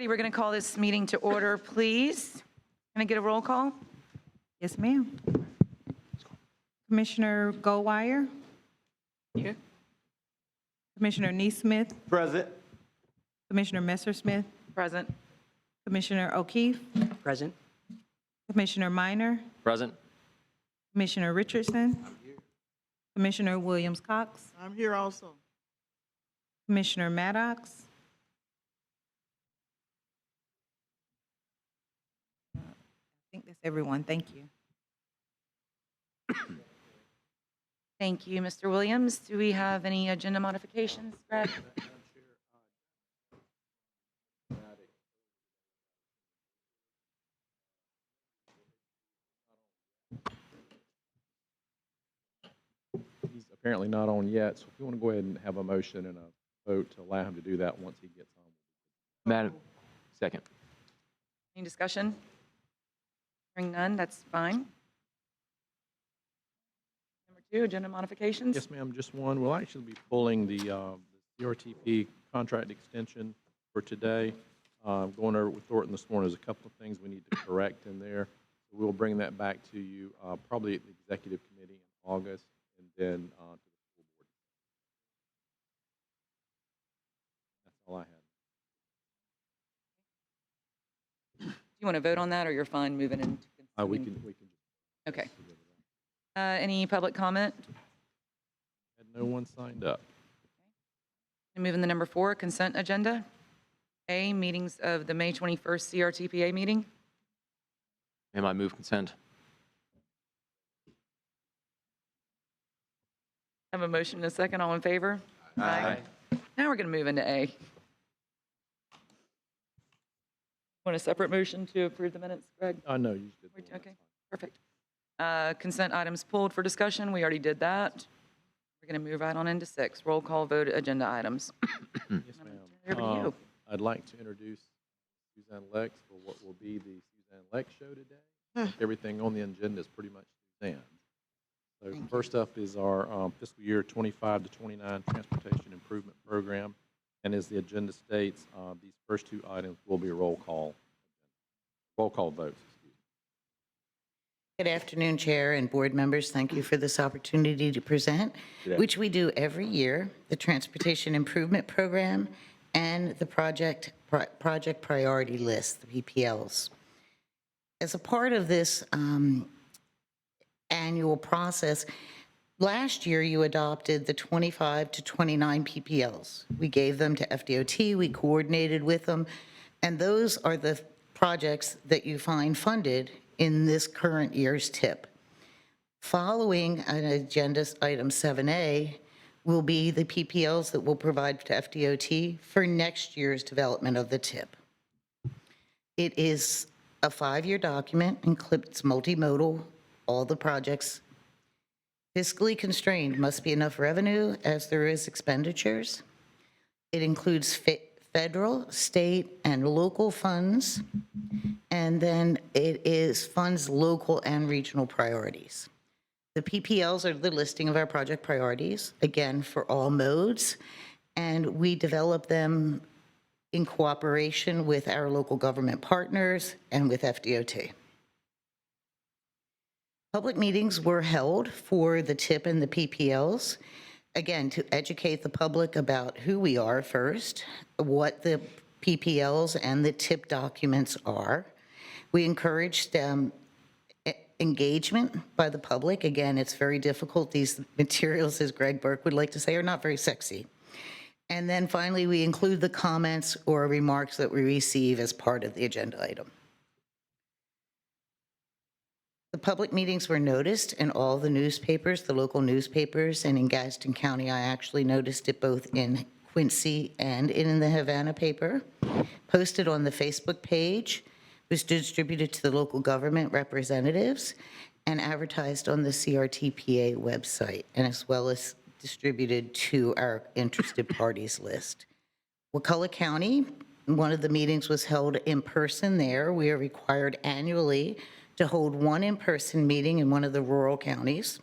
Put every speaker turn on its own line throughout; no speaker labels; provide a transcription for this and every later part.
righty, we're going to call this meeting to order, please. Can I get a roll call?
Yes, ma'am. Commissioner Goldwire,
Here.
Commissioner Neesmith,
Present.
Commissioner Messersmith,
Present.
Commissioner O'Keefe,
Present.
Commissioner Minor,
Present.
Commissioner Richardson, Commissioner Williams-Cox,
I'm here also.
Commissioner Maddox. I think that's everyone. Thank you.
Thank you, Mr. Williams. Do we have any agenda modifications, Brad?
He's apparently not on yet, so if you want to go ahead and have a motion and a vote to allow him to do that once he gets on.
Madam, second.
Any discussion? Hearing none, that's fine. Number 2, agenda modifications.
Yes, ma'am, just one. We'll actually be pulling the CRTP contract extension for today. Going over with Thornton this morning, there's a couple of things we need to correct in there. We'll bring that back to you probably at the executive committee in August, and then to the full board. That's all I had.
Do you want to vote on that, or you're fine moving into?
We can just.
Okay. Any public comment?
Had no one signed up.
Moving to number 4, consent agenda. A, meetings of the May 21st CRTPA meeting.
Ma'am, I move consent.
Have a motion and a second. All in favor?
Aye.
Now we're going to move into A. Want a separate motion to approve the minutes, Greg?
No, you did. the one.
Okay, perfect. Consent items pulled for discussion. We already did that. We're going to move right on into 6. Roll call vote agenda items.
Yes, ma'am.
Over to you.
I'd like to introduce Suzanne Lex for what will be the Suzanne Lex show today. Everything on the agenda is pretty much Suzanne. So first up is our fiscal year 25 to 29 Transportation Improvement Program. And as the agenda states, these first 2 items will be roll call votes.
Good afternoon, Chair and board members. Thank you for this opportunity to present, which we do every year, the Transportation Improvement Program and the Project Priority List, the PPLs. As a part of this annual process, last year you adopted the 25 to 29 PPLs. We gave them to FDOT, we coordinated with them, and those are the projects that you find funded in this current year's TIP. Following an agenda item 7A will be the PPLs that we'll provide to FDOT for next year's development of the TIP. It is a 5-year document, includes multimodal, all the projects. Fiscally constrained, must be enough revenue as there is expenditures. It includes federal, state, and local funds, and then it funds local and regional priorities. The PPLs are the listing of our project priorities, again, for all modes, and we develop them in cooperation with our local government partners and with FDOT. Public meetings were held for the TIP and the PPLs, again, to educate the public about who we are first, what the PPLs and the TIP documents are. We encouraged engagement by the public. Again, it's very difficult. These materials, as Greg Burke would like to say, are not very sexy. And then finally, we include the comments or remarks that we receive as part of the agenda item. The public meetings were noticed in all the newspapers, the local newspapers, and in Gadsden County, I actually noticed it both in Quincy and in the Havana paper. Posted on the Facebook page, was distributed to the local government representatives, and advertised on the CRTPA website, and as well as distributed to our interested parties list. Wakulla County, one of the meetings was held in person there. We are required annually to hold one in-person meeting in one of the rural counties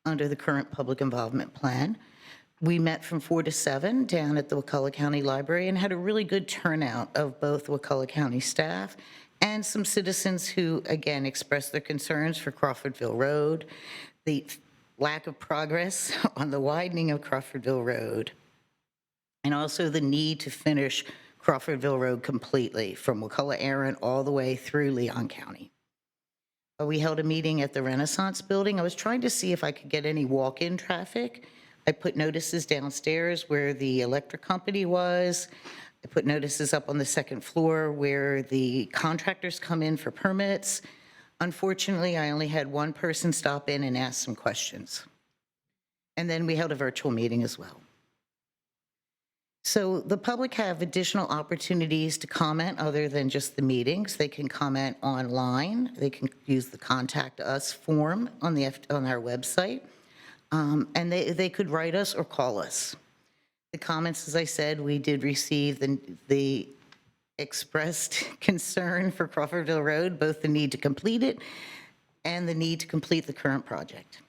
under the current public involvement plan. We met from 4 to 7 down at the Wakulla County Library and had a really good turnout of both Wakulla County staff and some citizens who, again, expressed their concerns for Crawfordville Road, the lack of progress on the widening of Crawfordville Road, and also the need to finish Crawfordville Road completely from Wakulla Aaron all the way through Leon County. We held a meeting at the Renaissance Building. I was trying to see if I could get any walk-in traffic. I put notices downstairs where the electric company was. I put notices up on the second floor where the contractors come in for permits. Unfortunately, I only had one person stop in and ask some questions. And then we held a virtual meeting as well. So the public have additional opportunities to comment other than just the meetings. They can comment online. They can use the Contact Us form on our website. And they could write us or call us. The comments, as I said, we did receive the expressed concern for Crawfordville Road, both the need to complete it and the need to complete the current project.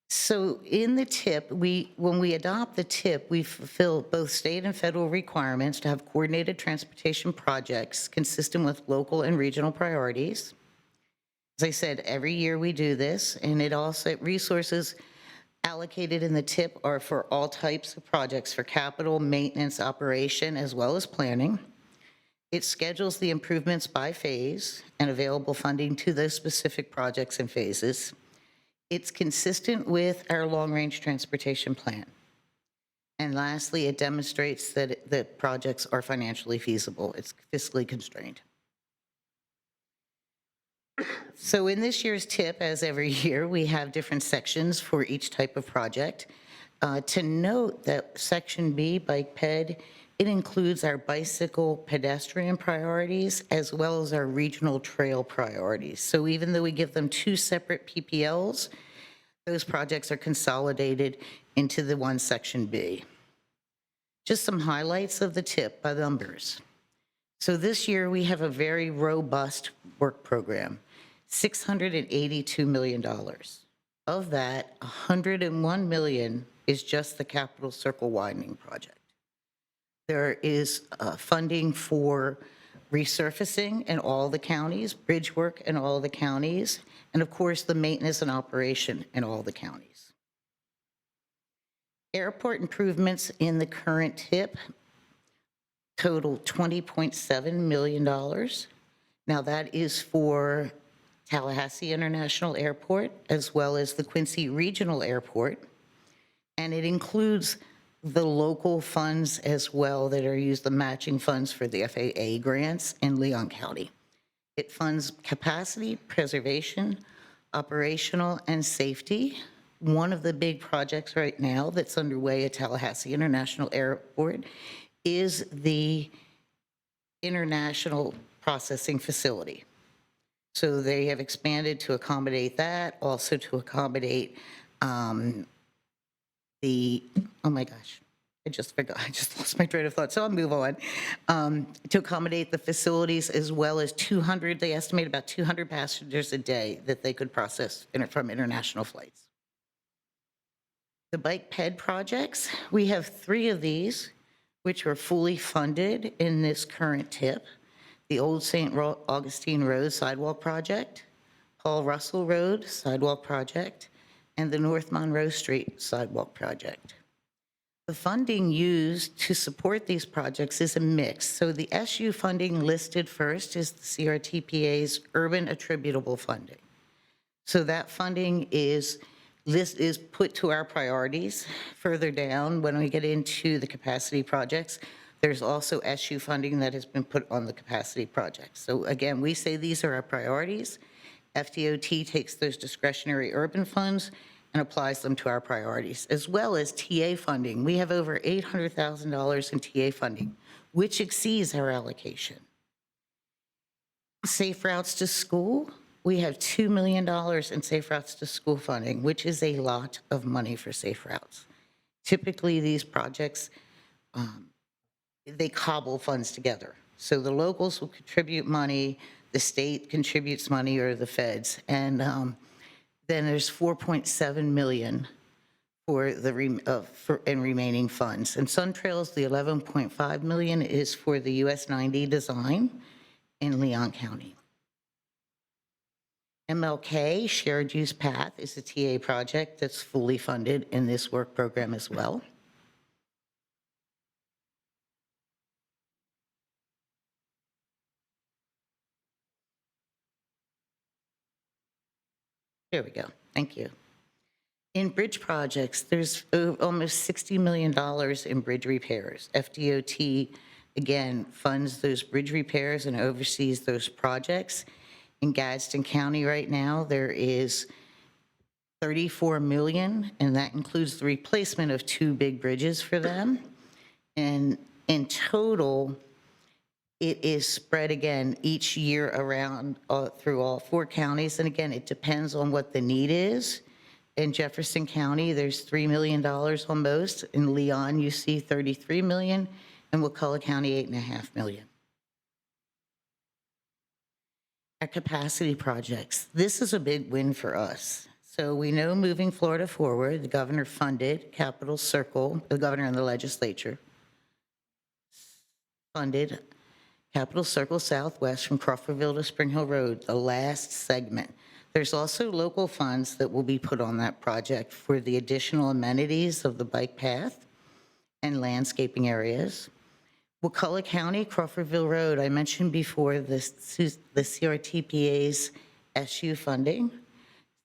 So in the TIP, when we adopt the TIP, we fulfill both state and federal requirements to have coordinated transportation projects consistent with local and regional priorities. As I said, every year we do this, and it also, resources allocated in the TIP are for all types of projects for capital, maintenance, operation, as well as planning. It schedules the improvements by phase and available funding to those specific projects and phases. It's consistent with our long-range transportation plan. And lastly, it demonstrates that the projects are financially feasible. It's fiscally constrained. So in this year's TIP, as every year, we have different sections for each type of project. To note that Section B, Bike Ped, it includes our bicycle pedestrian priorities as well as our regional trail priorities. So even though we give them two separate PPLs, those projects are consolidated into the one Section B. Just some highlights of the TIP by numbers. So this year we have a very robust work program, $682 million. Of that, $101 million is just the Capitol Circle widening project. There is funding for resurfacing in all the counties, bridge work in all the counties, and of course the maintenance and operation in all the counties. Airport improvements in the current TIP total $20.7 million. Now that is for Tallahassee International Airport as well as the Quincy Regional Airport, and it includes the local funds as well that are used, the matching funds for the FAA grants in Leon County. It funds capacity, preservation, operational, and safety. One of the big projects right now that's underway at Tallahassee International Airport is the international processing facility. So they have expanded to accommodate that, also to accommodate oh my gosh, I just forgot, I just lost my train of thought, so I'll move on. To accommodate the facilities as well as 200, they estimate about 200 passengers a day that they could process from international flights. The Bike Ped projects, we have 3 of these, which were fully funded in this current TIP. The Old St. Augustine Road Sidewalk Project, Paul Russell Road Sidewalk Project, and the North Monroe Street Sidewalk Project. The funding used to support these projects is a mix. So the SU funding listed first is the CRTPA's urban attributable funding. So that funding is put to our priorities. Further down, when we get into the capacity projects, there's also SU funding that has been put on the capacity projects. So again, we say these are our priorities. FDOT takes those discretionary urban funds and applies them to our priorities, as well as TA funding. We have over $800,000 in TA funding, which exceeds our allocation. Safe routes to school, we have $2 million in safe routes to school funding, which is a lot of money for safe routes. Typically, these projects, they cobble funds together. So the locals will contribute money, the state contributes money, or the feds, and then there's $4.7 million for the remaining funds. And Sun Trails, the 11.5 million is for the US 90 design in Leon County. MLK Shared Use Path is a TA project that's fully funded in this work program as well. There we go. Thank you. In bridge projects, there's almost $60 million in bridge repairs. FDOT, again, funds those bridge repairs and oversees those projects. In Gadsden County right now, there is 34 million, and that includes the replacement of 2 big bridges for them. And in total, it is spread again each year around through all 4 counties. And again, it depends on what the need is. In Jefferson County, there's $3 million almost. In Leon, you see 33 million. In Wakulla County, 8.5 million. At capacity projects, this is a big win for us. So we know moving Florida forward, the governor funded Capital Circle, the governor and the legislature funded Capital Circle Southwest from Crawfordville to Spring Hill Road, the last segment. There's also local funds that will be put on that project for the additional amenities of the bike path and landscaping areas. Wakulla County, Crawfordville Road, I mentioned before the CRTPA's SU funding.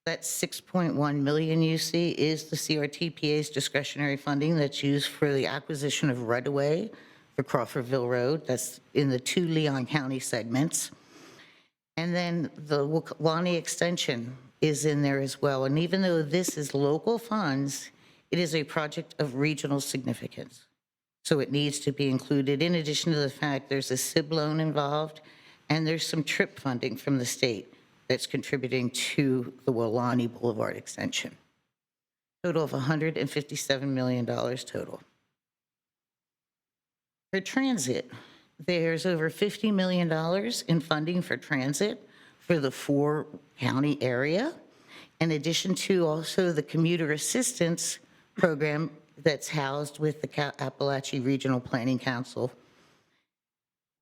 That 6.1 million you see is the CRTPA's discretionary funding that's used for the acquisition of right-of-way for Crawfordville Road. That's in the 2 Leon County segments. And then the Wani extension is in there as well. And even though this is local funds, it is a project of regional significance. So it needs to be included, in addition to the fact there's a SIB loan involved, and there's some TRIP funding from the state that's contributing to the Wani Boulevard extension. Total of $157 million total. For transit, there's over $50 million in funding for transit for the 4 county area, in addition to also the commuter assistance program that's housed with the Appalachia Regional Planning Council.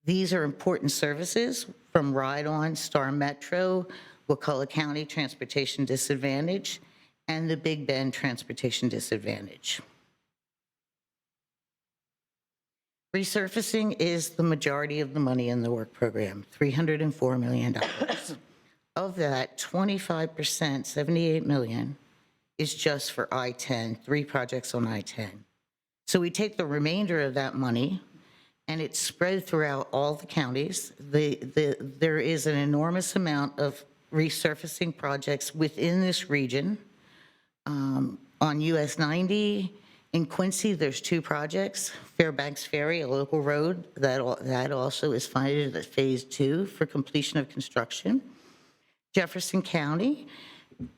These are important services from Ride On, Star Metro, Wakulla County Transportation Disadvantage, and the Big Bend Transportation Disadvantage. Resurfacing is the majority of the money in the work program, $304 million. Of that, 25%, $78 million, is just for I-10, 3 projects on I-10. So we take the remainder of that money, and it's spread throughout all the counties. There is an enormous amount of resurfacing projects within this region. On US 90, in Quincy, there's 2 projects. Fairbanks Ferry, a local road, that also is funded at Phase 2 for completion of construction. Jefferson County,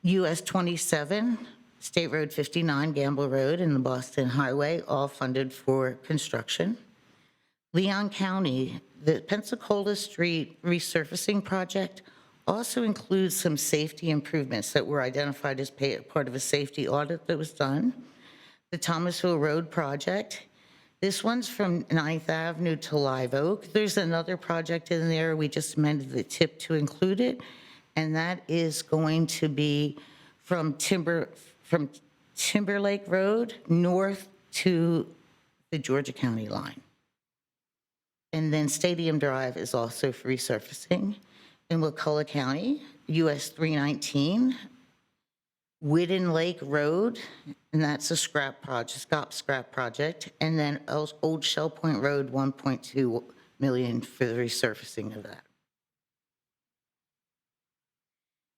US 27, State Road 59, Gamble Road, and the Boston Highway, all funded for construction. Leon County, the Pensacola Street resurfacing project also includes some safety improvements that were identified as part of a safety audit that was done. The Thomasville Road project, this one's from 9th Avenue to Live Oak. There's another project in there. We just amended the tip to include it, and that is going to be from Timberlake Road north to the Georgia County line. And then Stadium Drive is also for resurfacing. In Wakulla County, US 319, Whidden Lake Road, and that's a scrap project. And then Old Shell Point Road, 1.2 million for the resurfacing of that.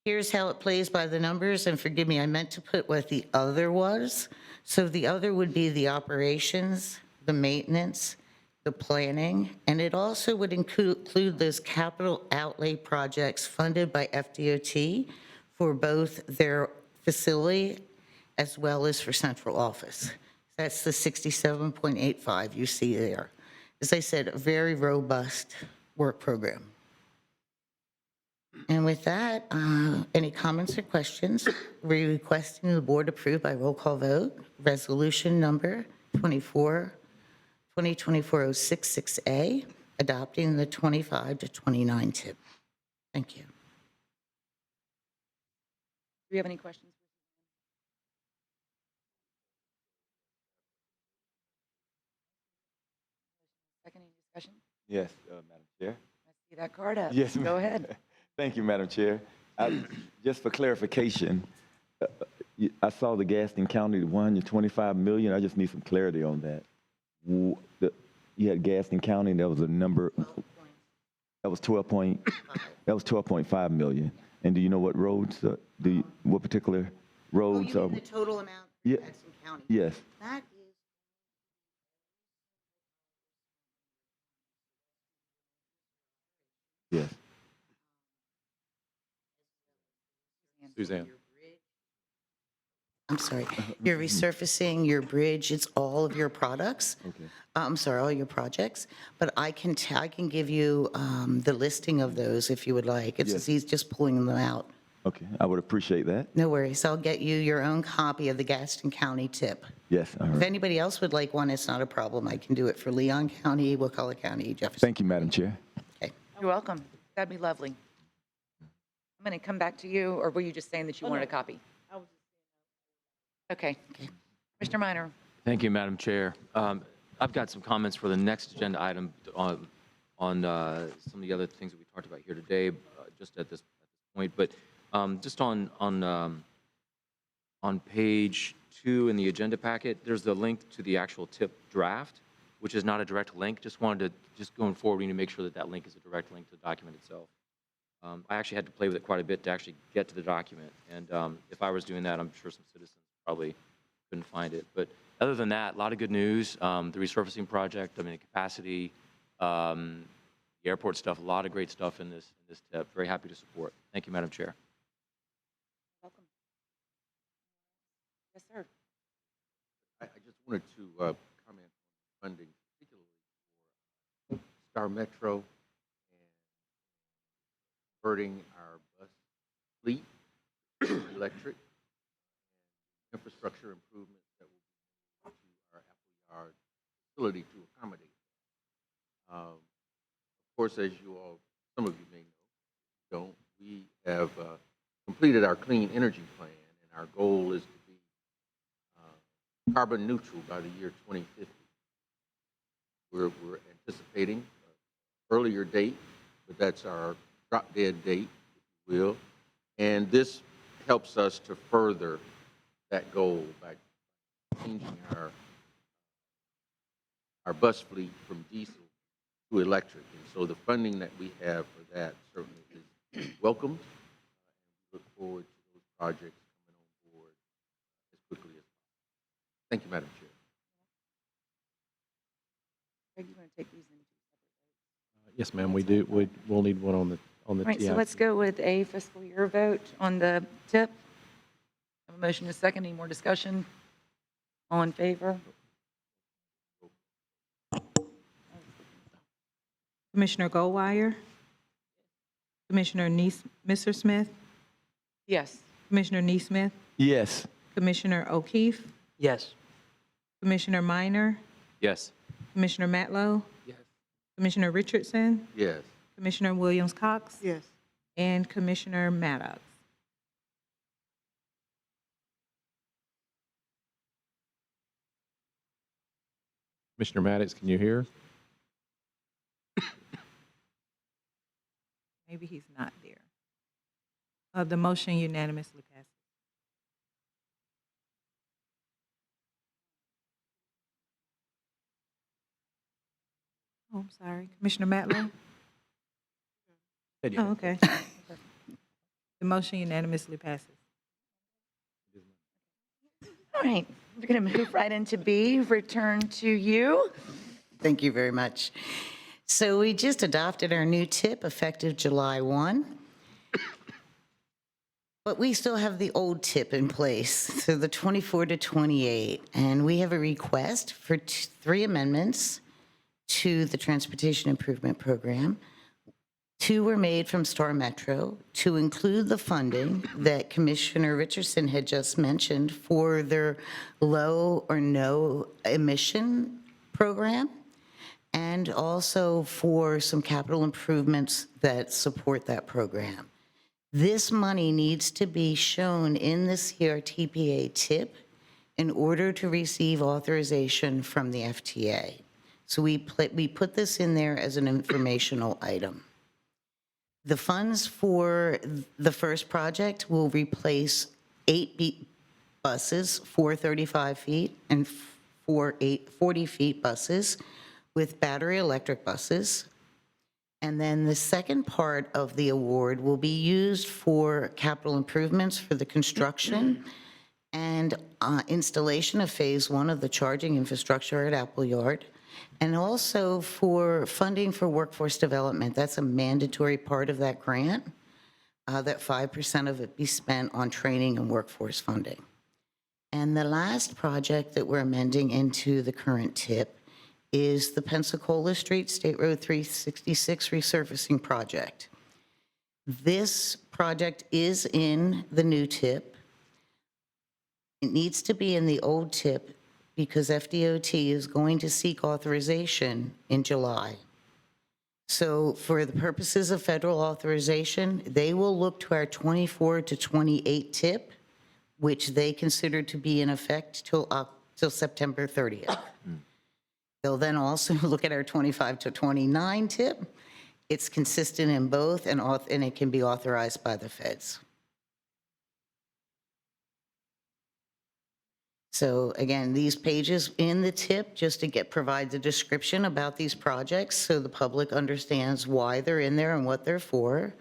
Here's how it plays by the numbers, and forgive me, I meant to put what the other was. So the other would be the operations, the maintenance, the planning, and it also would include those capital outlay projects funded by FDOT for both their facility as well as for central office. That's the 67.85 you see there. As I said, a very robust work program. And with that, any comments or questions? We're requesting the board approve by roll call vote, resolution number 2024-066A, adopting the 25 to 29 tip. Thank you.
Do we have any questions? Second, any discussion?
Yes, Madam Chair.
I see that card up.
Yes,
Go
ma'am.
ahead.
Thank you, Madam Chair. Just for clarification, I saw the Gaston County, the 125 million. I just need some clarity on that. You had Gaston County, and there was a number, that was 12.5 million. And do you know what roads, what particular roads are?
The total amount
Yeah.
for Jackson County?
Yes,
That is
yes.
Suzanne.
I'm sorry, you're resurfacing your bridge, it's all of your products.
Okay.
I'm sorry, all your projects, but I can give you the listing of those if you would like. It's
Yes.
as easy as just pulling them out.
Okay, I would appreciate that.
No worries, I'll get you your own copy of the Gaston County tip.
Yes, all
If
right.
anybody else would like one, it's not a problem. I can do it for Leon County, Wakulla County, Jefferson.
Thank you, Madam Chair.
Okay.
You're welcome. That'd be lovely. I'm going to come back to you, or were you just saying that you wanted a copy? Okay. Commissioner Minor.
Thank you, Madam Chair. I've got some comments for the next agenda item on some of the other things that we talked about here today, just at this point. But just on page 2 in the agenda packet, there's the link to the actual tip draft, which is not a direct link. Just wanted to, just going forward, we need to make sure that that link is a direct link to the document itself. I actually had to play with it quite a bit to actually get to the document. And if I was doing that, I'm sure some citizens probably couldn't find it. But other than that, a lot of good news. The resurfacing project, I mean, the capacity, the airport stuff, a lot of great stuff in this tip. Very happy to support. Thank you, Madam Chair.
Welcome. Yes, sir.
I just wanted to comment on funding, particularly for Star Metro and converting our bus fleet to electric, and infrastructure improvements that will be made to our Appleyard facility to accommodate that. Of course, as you all, some of you may know, don't, we have completed our clean energy plan, and our goal is to be carbon neutral by the year 2050. We're anticipating an earlier date, but that's our drop dead date, if you will. And this helps us to further that goal by changing our bus fleet from diesel to electric. And so the funding that we have for that certainly is welcomed. And we look forward to those projects coming on board as quickly as possible. Thank you, Madam Chair.
Greg, you want to take these in?
Yes, ma'am, we do. We'll need one on the
All right, so
TIP.
let's go with a fiscal year vote on the tip. Have a motion to second. Any more discussion? All in favor?
Commissioner Goldwire, Commissioner Mr. Smith,
Yes.
Commissioner Neesmith,
Yes.
Commissioner O'Keefe,
Yes.
Commissioner Minor,
Yes.
Commissioner Matlow,
Yes.
Commissioner Richardson,
Yes.
Commissioner Williams-Cox,
Yes.
and Commissioner Maddox.
Commissioner Maddox, can you hear?
Maybe he's not there. The motion unanimously passes. Oh, I'm sorry. Commissioner Matlow? Oh, okay. The motion unanimously passes.
All right, we're going to move right into B, return to you.
Thank you very much. So we just adopted our new tip effective July 1. But we still have the old tip in place, so the 24 to 28. And we have a request for 3 amendments to the Transportation Improvement Program. 2 were made from Star Metro to include the funding that Commissioner Richardson had just mentioned for their low or no emission program, and also for some capital improvements that support that program. This money needs to be shown in the CRTPA tip in order to receive authorization from the FTA. So we put this in there as an informational item. The funds for the first project will replace 8 buses, 4 35 feet, and 40 feet buses with battery electric buses. And then the second part of the award will be used for capital improvements for the construction and installation of Phase 1 of the charging infrastructure at Appleyard, and also for funding for workforce development. That's a mandatory part of that grant, that 5% of it be spent on training and workforce funding. And the last project that we're amending into the current tip is the Pensacola Street State Road 366 resurfacing project. This project is in the new tip. It needs to be in the old tip because FDOT is going to seek authorization in July. So for the purposes of federal authorization, they will look to our 24 to 28 tip, which they consider to be in effect till September 30th. They'll then also look at our 25 to 29 tip. It's consistent in both, and it can be authorized by the feds. So again, these pages in the tip, just to provide the description about these projects so the public understands why they're in there and what they're for.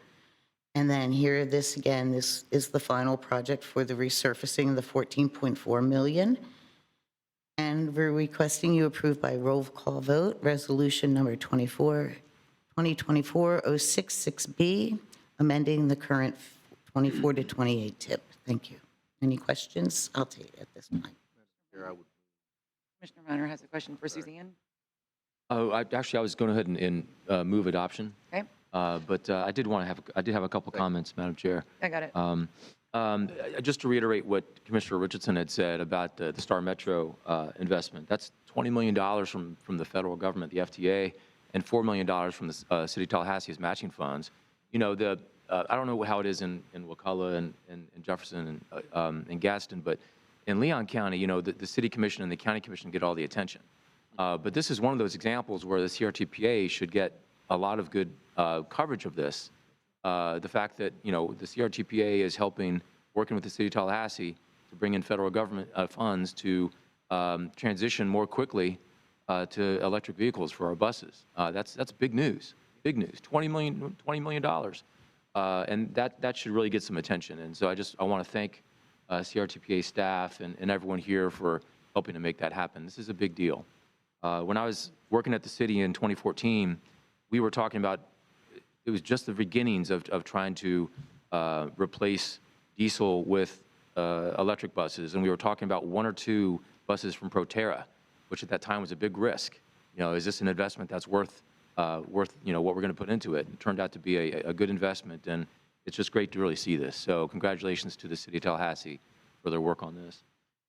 And then here, this is the final project for the resurfacing of the 14.4 million. And we're requesting you approve by roll call vote, resolution number 2024-066B, amending the current 24 to 28 tip. Thank you. Any questions? I'll take it at this time.
Chair, I would
Commissioner Reiner has a question for Suzanne.
Oh, I was going ahead and move adoption.
Okay,
But I did have a couple comments, Madam Chair.
I got it.
Just to reiterate what Commissioner Richardson had said about the Star Metro investment, that's $20 million from the federal government, the FTA, and $4 million from the City of Tallahassee as matching funds. You know, I don't know how it is in Wakulla and Jefferson and Gadsden, but in Leon County, you know, the City Commission and the County Commission get all the attention. But this is one of those examples where the CRTPA should get a lot of good coverage of this. The fact that, you know, the CRTPA is working with the City of Tallahassee to bring in federal government funds to transition more quickly to electric vehicles for our buses. That's big news, $20 million. And that should really get some attention. And so I want to thank CRTPA staff and everyone here for helping to make that happen. This is a big deal. When I was working at the city in 2014, we were talking about, it was just the beginnings of trying to replace diesel with electric buses. And we were talking about 1 or 2 buses from Proterra, which at that time was a big risk. You know, is this an investment that's worth you know, what we're going to put into it? It turned out to be a good investment, and it's just great to really see this. So congratulations to the City of Tallahassee for their work on this.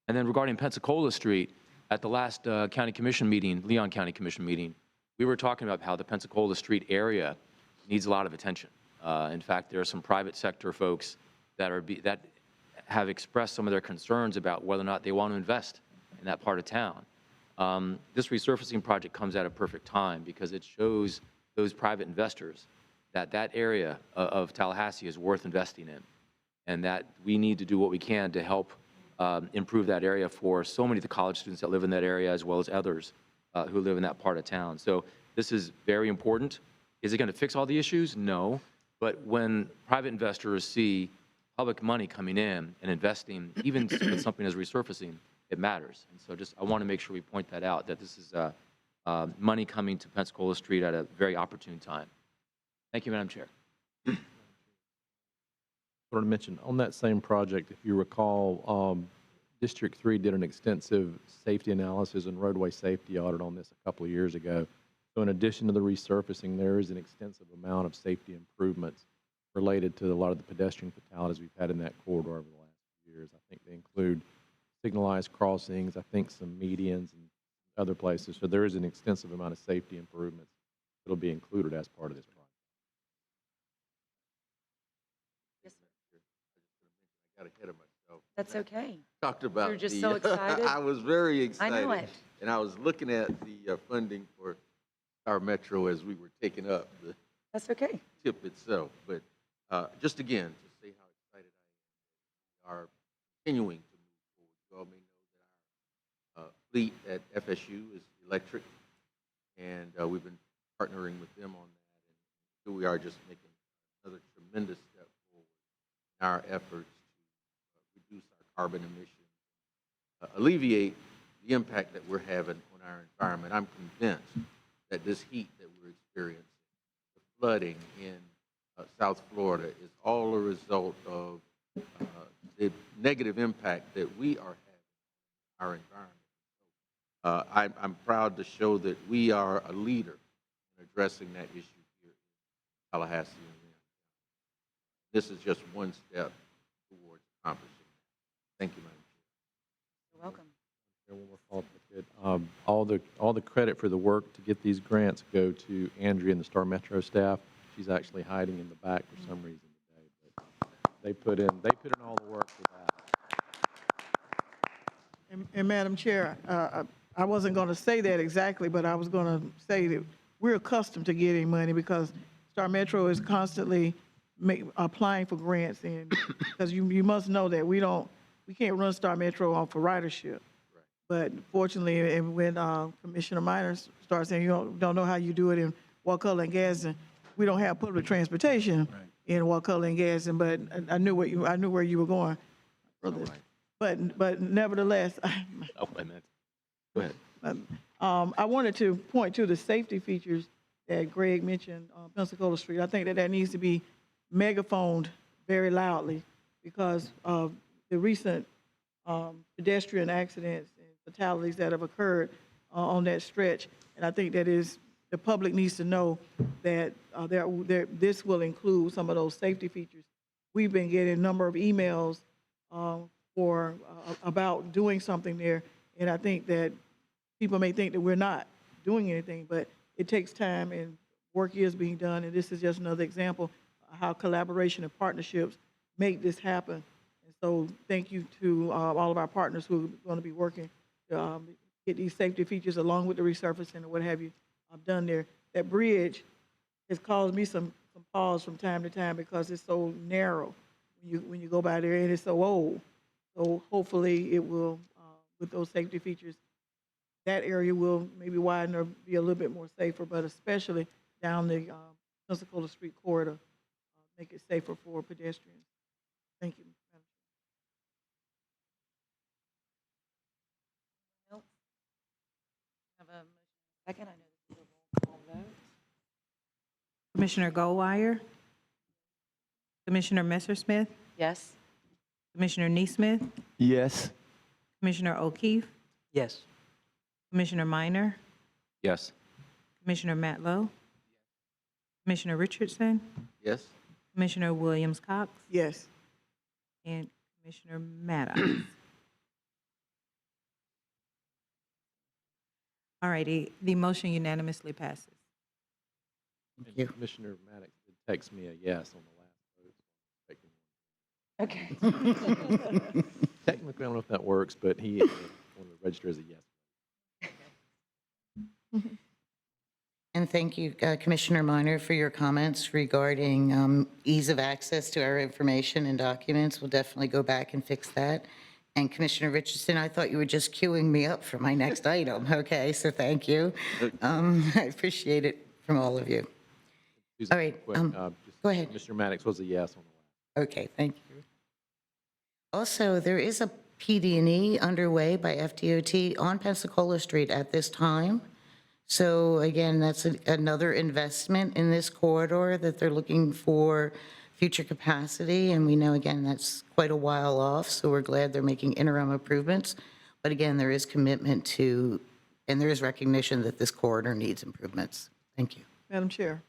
And then regarding Pensacola Street, at the last County Commission meeting, Leon County Commission meeting, we were talking about how the Pensacola Street area needs a lot of attention. In fact, there are some private sector folks that have expressed some of their concerns about whether or not they want to invest in that part of town. This resurfacing project comes at a perfect time because it shows those private investors that area of Tallahassee is worth investing in, and that we need to do what we can to help improve that area for so many of the college students that live in that area, as well as others who live in that part of town. So this is very important. Is it going to fix all the issues? No. But when private investors see public money coming in and investing, even in something as resurfacing, it matters. And so I want to make sure we point that out, that this is money coming to Pensacola Street at a very opportune time. Thank you, Madam Chair.
I wanted to mention, on that same project, if you recall, District 3 did an extensive safety analysis and roadway safety audit on this a couple of years ago. So in addition to the resurfacing, there is an extensive amount of safety improvements related to a lot of the pedestrian fatalities we've had in that corridor over the last few years. I think they include signalized crossings, I think some medians and other places. So there is an extensive amount of safety improvements that'll be included as part of this project.
Yes, sir.
I got ahead of myself.
That's okay.
Talked about
You're just
the,
so excited.
I was very
I
excited.
know it.
And I was looking at the funding for our metro as we were taking up the
That's okay.
tip itself. But just again, to say how excited I am, we are continuing to move forward. You all may know that our fleet at FSU is electric, and we've been partnering with them on that. And here we are just making another tremendous step forward in our efforts to reduce our carbon emissions, alleviate the impact that we're having on our environment. I'm convinced that this heat that we're experiencing, the flooding in South Florida, is all a result of the negative impact that we are having on our environment. I'm proud to show that we are a leader in addressing that issue here in Tallahassee. This is just one step towards accomplishing that. Thank you, Madam Chair.
You're welcome.
One more follow-up if I could. All the credit for the work to get these grants go to Andrea and the Star Metro staff. She's actually hiding in the back for some reason today, but they put in all the work for that.
And Madam Chair, I wasn't going to say that exactly, but I was going to say that we're accustomed to getting money because Star Metro is constantly applying for grants, and because you must know that we can't run Star Metro off for ridership. But fortunately, and when Commissioner Minor starts saying you don't know how you do it in Wakulla and Gadsden, we don't have public transportation in Wakulla and Gadsden. But I knew where you were going. But nevertheless,
Oh, wait a minute. Go ahead.
I wanted to point to the safety features that Greg mentioned on Pensacola Street. I think that needs to be megaphoned very loudly because of the recent pedestrian accidents and fatalities that have occurred on that stretch. And I think the public needs to know that this will include some of those safety features. We've been getting a number of emails about doing something there, and I think that people may think that we're not doing anything, but it takes time and work is being done, and this is just another example of how collaboration and partnerships make this happen. And so thank you to all of our partners who are going to be working to get these safety features along with the resurfacing or what have you done there. That bridge has caused me some pause from time to time because it's so narrow when you go by there, and it's so old. So hopefully it will, with those safety features, that area will maybe widen or be a little bit more safer, but especially down the Pensacola Street corridor, make it safer for pedestrians. Thank you, Madam
Nope. Have a motion second. I know this is a roll call vote.
Commissioner Goldwire, Commissioner Messersmith,
Yes.
Commissioner Neesmith,
Yes.
Commissioner O'Keefe,
Yes.
Commissioner Minor,
Yes.
Commissioner Matlow, Commissioner Richardson,
Yes?
Commissioner Williams-Cox,
Yes.
and Commissioner Maddox. All righty, the motion unanimously passes.
And
you.
Commissioner Maddox did text me a yes on the last vote.
Okay.
Technically, I don't know if that works, but he wanted to register as a yes.
And thank you, Commissioner Minor, for your comments regarding ease of access to our information and documents. We'll definitely go back and fix that. And Commissioner Richardson, I thought you were just queuing me up for my next item. Okay, so thank you. I appreciate it from all of you.
Susan,
All right,
quick, just
go ahead.
Commissioner Maddox was a yes on the last.
Okay, thank you. Also, there is a PD&E underway by FDOT on Pensacola Street at this time. So again, that's another investment in this corridor that they're looking for future capacity. And we know, again, that's quite a while off, so we're glad they're making interim improvements. But again, there is commitment to and there is recognition that this corridor needs improvements. Thank you.
Madam Chair,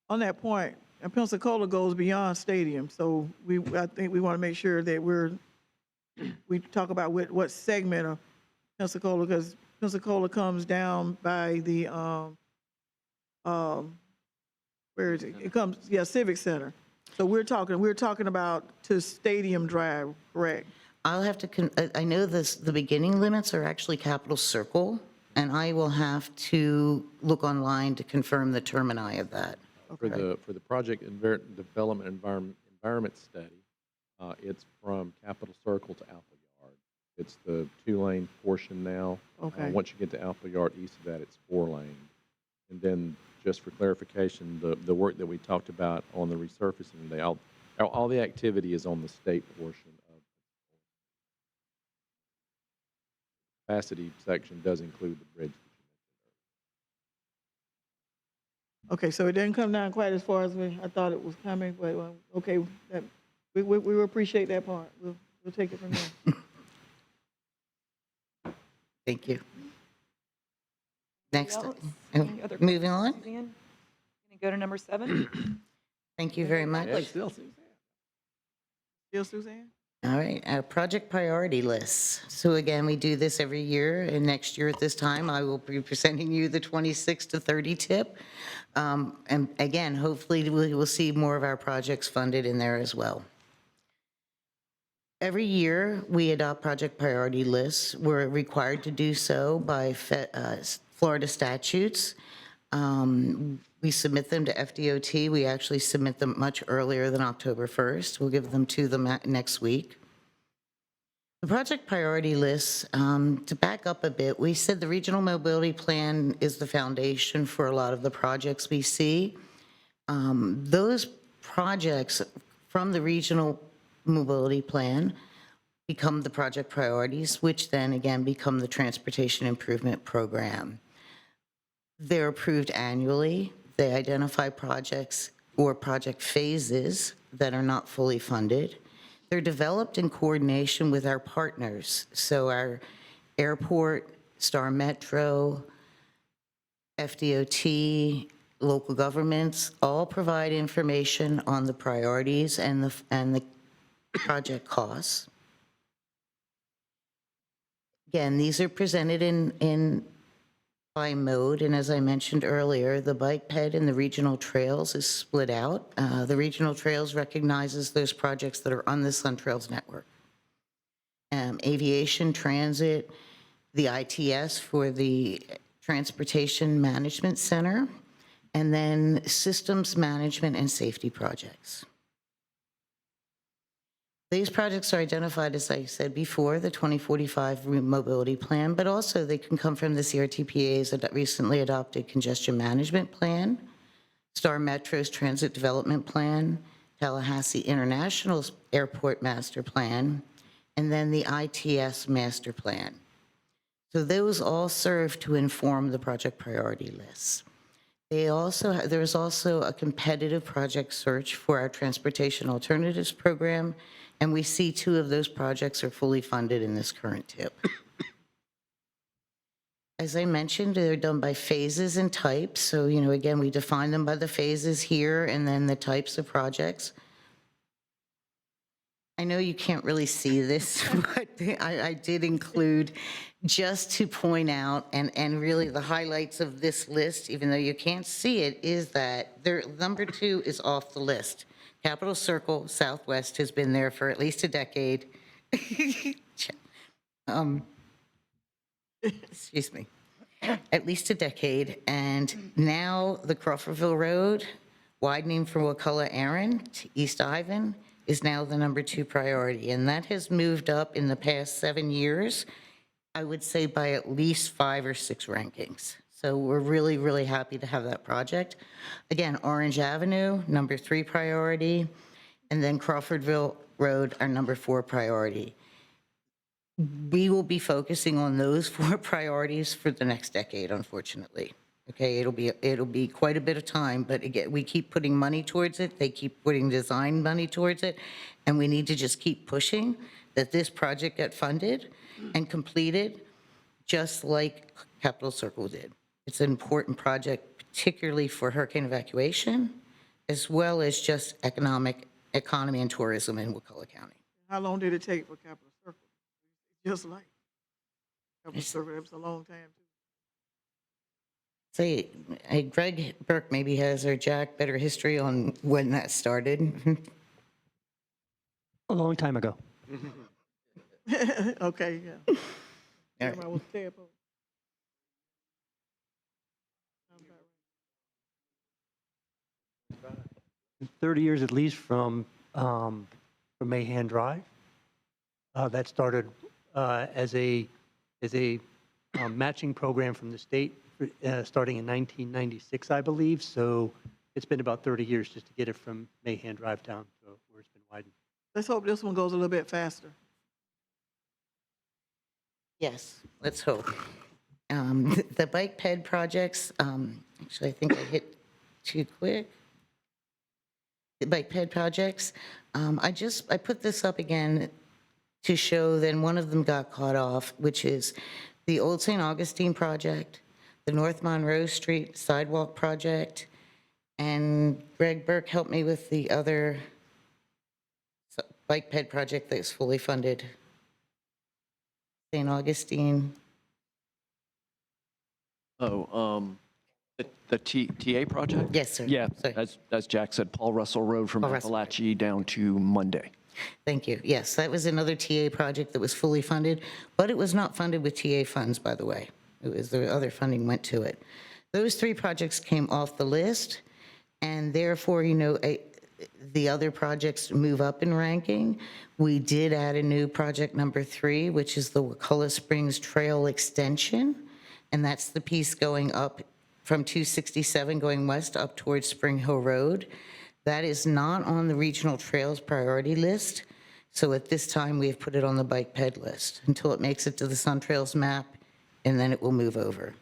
on that point, Pensacola goes beyond stadium, so I think we want to make sure that we talk about what segment of Pensacola, because Pensacola comes down by the, where is it? It comes, yeah, Civic Center. So we're talking about to Stadium Drive, correct?
I'll have to, I know the beginning limits are actually Capitol Circle, and I will have to look online to confirm the termini of that.
For the project development environment study, it's from Capitol Circle to Apple Yard. It's the 2-lane portion now.
Okay.
Once you get to Apple Yard, east of that, it's 4-lane. And then, just for clarification, the work that we talked about on the resurfacing, all the activity is on the state portion of the capacity section does include the bridge.
Okay, so it didn't come down quite as far as I thought it was coming, but, okay, we will appreciate that part. We'll take it from there.
Thank you. Next,
else? Any other
moving on.
Suzanne? Gonna go to number 7?
Thank you very much.
Still Suzanne.
Still Suzanne?
All right, our project priority lists. So again, we do this every year, and next year at this time, I will be presenting you the 26 to 30 tip. And again, hopefully, we will see more of our projects funded in there as well. Every year, we adopt project priority lists. We're required to do so by Florida statutes. We submit them to FDOT. We actually submit them much earlier than October 1st. We'll give them to them next week. The project priority lists, to back up a bit, we said the regional mobility plan is the foundation for a lot of the projects we see. Those projects from the regional mobility plan become the project priorities, which then again become the transportation improvement program. They're approved annually. They identify projects or project phases that are not fully funded. They're developed in coordination with our partners. So our airport, Star Metro, FDOT, local governments all provide information on the priorities and the project costs. Again, these are presented in by mode, and as I mentioned earlier, the bike ped and the regional trails is split out. The regional trails recognizes those projects that are on the SunTrails network. Aviation, transit, the ITS for the Transportation Management Center, and then systems management and safety projects. These projects are identified, as I said before, the 2045 mobility plan, but also they can come from the CRTPA's recently adopted congestion management plan, Star Metro's transit development plan, Tallahassee International's airport master plan, and then the ITS master plan. So those all serve to inform the project priority lists. There's also a competitive project search for our transportation alternatives program, and we see 2 of those projects are fully funded in this current TIP. As I mentioned, they're done by phases and types. So, again, we define them by the phases here and then the types of projects. I know you can't really see this, but I did include just to point out, and really the highlights of this list, even though you can't see it, is that number 2 is off the list. Capitol Circle Southwest has been there for at least a decade. Excuse me. At least a decade. And now the Crawfordville Road, widening from Wakulla Aaron to East Ivan, is now the number 2 priority. And that has moved up in the past 7 years, I would say by at least 5 or 6 rankings. So we're really, really happy to have that project. Again, Orange Avenue, number 3 priority, and then Crawfordville Road, our number 4 priority. We will be focusing on those 4 priorities for the next decade, unfortunately. Okay, it'll be quite a bit of time, but again, we keep putting money towards it. They keep putting design money towards it, and we need to just keep pushing that this project get funded and completed, just like Capital Circle did. It's an important project, particularly for hurricane evacuation, as well as just economy and tourism in Wakulla County.
How long did it take for Capital Circle? Just like Capital
It's-
Circle, that was a long time too.
Say, Greg Burke maybe has, or Jack, better history on when that started.
A long time ago.
Okay, yeah.
All right.
Everybody was terrible.
30 years at least from Mahan Drive. That started as a matching program from the state, starting in 1996, I believe. So it's been about 30 years just to get it from Mahan Drive down to where it's been widened.
Let's hope this one goes a little bit faster.
Yes, let's hope. The bike ped projects, actually, I think I hit too quick. The bike ped projects, I put this up again to show then one of them got caught off, which is the Old St. Augustine project, the North Monroe Street sidewalk project, and Greg Burke helped me with the other bike ped project that's fully funded. St. Augustine.
The TA project?
Yes, sir.
Yeah,
Sorry.
as Jack said, Paul Russell Road from
Paul Russell Road.
Appalachia down to Monday.
Thank you. Yes, that was another TA project that was fully funded, but it was not funded with TA funds, by the way. It was the other funding went to it. Those three projects came off the list, and therefore, the other projects move up in ranking. We did add a new project number 3, which is the Wakulla Springs Trail Extension, and that's the piece going up from 267 going west up towards Spring Hill Road. That is not on the regional trails priority list. So at this time, we have put it on the bike ped list until it makes it to the Sun Trails map, and then it will move over.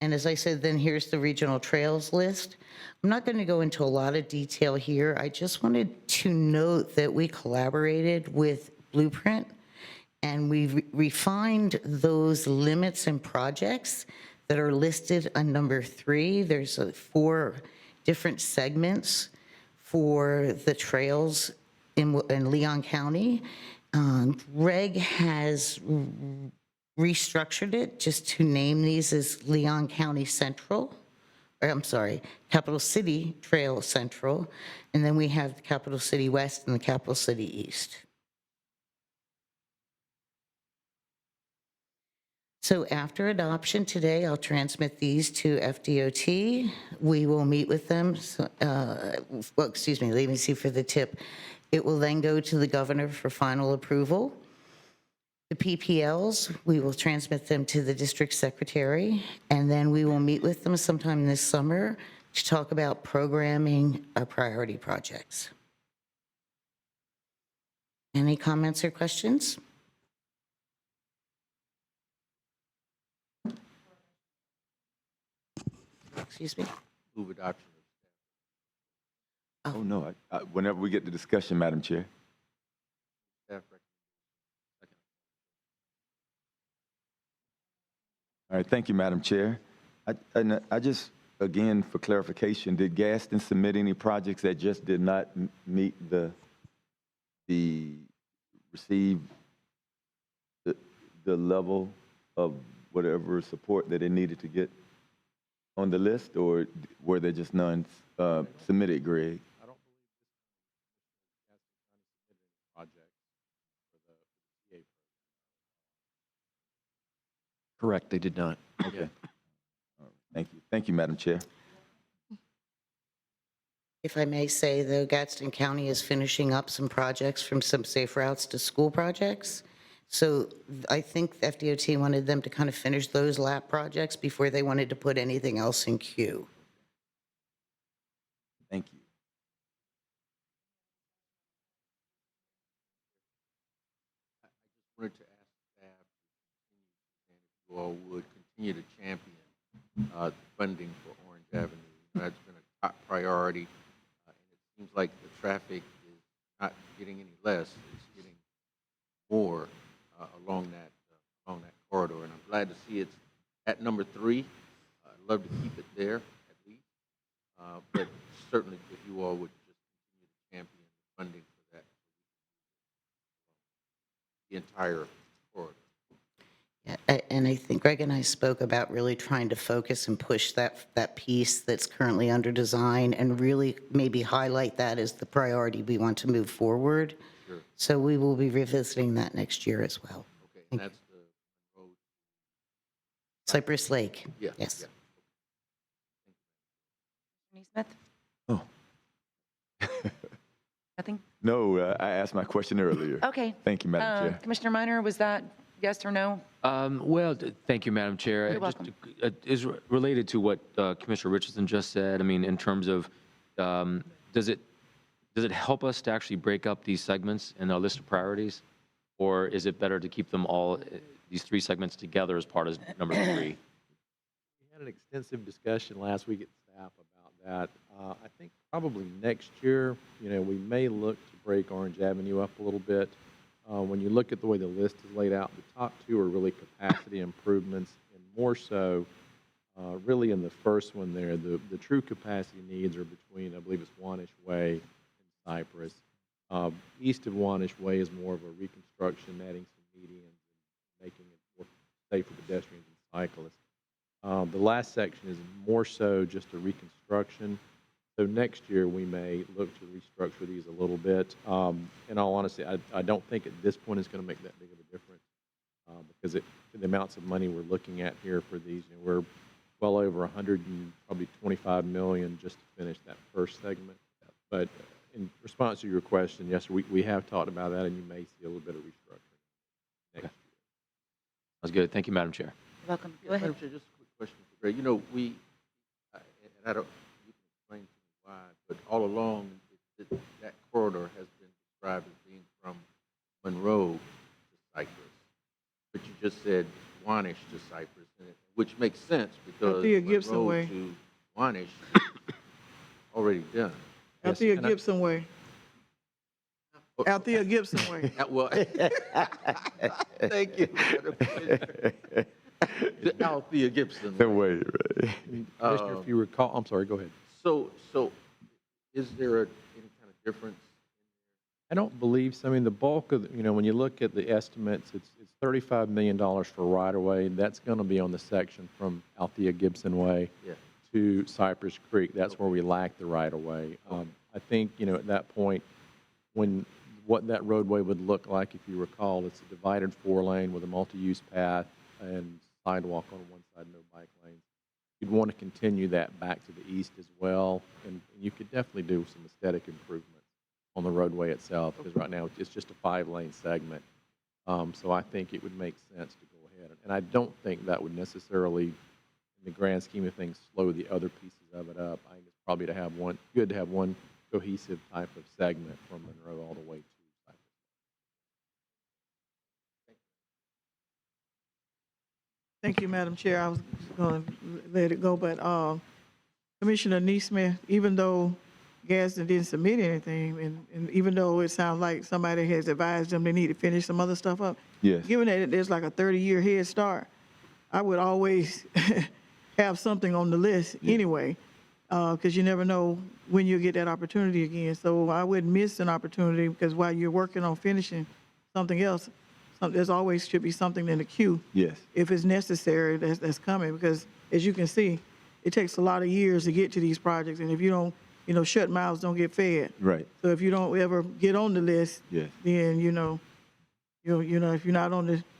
And as I said, then here's the regional trails list. I'm not going to go into a lot of detail here. I just wanted to note that we collaborated with Blueprint, and we refined those limits and projects that are listed on number 3. There's 4 different segments for the trails in Leon County. Greg has restructured it just to name these as Leon County Central, or I'm sorry, Capital City Trail Central, and then we have the Capital City West and the Capital City East. So after adoption today, I'll transmit these to FDOT. We will meet with them. Let me see for the tip. It will then go to the governor for final approval. The PPLs, we will transmit them to the district secretary, and then we will meet with them sometime this summer to talk about programming our priority projects. Any comments or questions? Excuse me?
Move adoption of
Oh, no, whenever we get to discussion, Madam Chair.
staff recommendation.
All right, thank you, Madam Chair. I just, again, for clarification, did Gaston submit any projects that just did not meet receive the level of whatever support that it needed to get on the list, or were there just none submitted, Greg?
I don't believe this Gaston County submitted any projects for the TA program.
Correct, they did not.
Okay. All right, thank you. Thank you, Madam Chair.
If I may say, though, Gadsden County is finishing up some projects from some Safe Routes to School projects. So I think FDOT wanted them to kind of finish those lap projects before they wanted to put anything else in queue.
Thank you.
Wanted to ask staff to continue, and if you all would continue to champion funding for Orange Avenue. That's been a top priority, and it seems like the traffic is not getting any less; it's getting more along that corridor. And I'm glad to see it's at number 3. I'd love to keep it there at least. But certainly if you all would just continue to champion funding for that, the entire corridor.
Yeah, and I think Greg and I spoke about really trying to focus and push that piece that's currently under design and really maybe highlight that as the priority we want to move forward.
Sure.
So we will be revisiting that next year as well.
Okay, and that's the road.
Cypress Lake.
Yeah.
Yes.
Yeah.
Attorney Smith?
Oh.
Nothing?
No, I asked my question earlier.
Okay.
Thank you, Madam Chair.
Commissioner Minor, was that yes or no?
Well, thank you, Madam Chair.
You're
Just,
welcome.
is related to what Commissioner Richardson just said. I mean, in terms of, does it help us to actually break up these segments in our list of priorities? Or is it better to keep them all, these 3 segments together as part of number 3?
We had an extensive discussion last week at staff about that. I think probably next year, we may look to break Orange Avenue up a little bit. When you look at the way the list is laid out, the top 2 are really capacity improvements, and more so, really in the first one there, the true capacity needs are between, I believe it's Wanish Way and Cypress. East of Wanish Way is more of a reconstruction, adding some medians and making it more safe for pedestrians and cyclists. The last section is more so just a reconstruction. So next year, we may look to restructure these a little bit. In all honesty, I don't think at this point it's going to make that big of a difference because the amounts of money we're looking at here for these, we're well over 100 and probably 25 million just to finish that first segment. But in response to your question, yes, we have talked about that, and you may see a little bit of restructuring next year.
That's good. Thank you, Madam Chair.
You're welcome. Go
Madam
ahead.
Chair, just a quick question for Greg. We, and I don't, you can explain to me why, but all along, that corridor has been described as being from Monroe to Cypress. But you just said Wanish to Cypress, which makes sense because
Althea Gibson
Monroe
Way.
to Wanish already done.
Althea
and I-
Gibson Way. Althea Gibson Way.
Well, thank you. The Althea Gibson.
No way, right?
Commissioner, if you recall, I'm sorry, go ahead.
So is there any kind of difference?
I don't believe so. I mean, the bulk of, when you look at the estimates, it's $35 million for right-of-way. That's going to be on the section from Althea Gibson Way
Yeah.
to Cypress Creek. That's where we lack the right-of-way. I think, at that point, what that roadway would look like, if you recall, it's a divided 4-lane with a multi-use path and sidewalk on one side, no bike lanes. You'd want to continue that back to the east as well, and you could definitely do some aesthetic improvements on the roadway itself, because right now it's just a 5-lane segment. So I think it would make sense to go ahead. And I don't think that would necessarily, in the grand scheme of things, slow the other pieces of it up. I think it's probably good to have one cohesive type of segment from Monroe all the way to Cypress.
Thank you, Madam Chair. I was going to let it go, but Commissioner Neesmith, even though Gadsden didn't submit anything, and even though it sounds like somebody has advised them they need to finish some other stuff up,
Yes.
given that there's like a 30-year head start, I would always have something on the list anyway, because you never know when you'll get that opportunity again. So I wouldn't miss an opportunity, because while you're working on finishing something else, there's always should be something in the queue.
Yes.
If it's necessary, that's coming, because as you can see, it takes a lot of years to get to these projects, and if you don't, shut mouths don't get fed.
Right.
So if you don't ever get on the list,
Yes.
then if you're not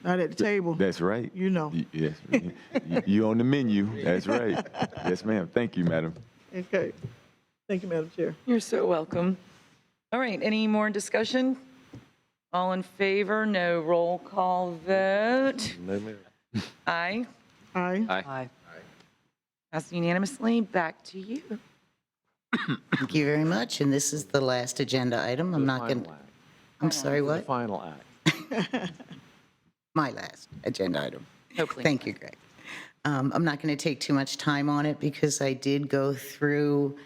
not at the table,
That's right. Yes. You on the menu. That's right. Yes, ma'am. Thank you, madam.
Okay. Thank you, Madam Chair.
You're so welcome. All right, any more discussion? All in favor? No roll call vote.
No, ma'am.
Aye.
Aye.
Aye.
Passed unanimously. Back to you.
Thank you very much. And this is the last agenda item. I'm not going to, I'm sorry,
The
what?
final act.
My last agenda item.
Hopefully.
Thank you, Greg. I'm not going to take too much time on it because I did go through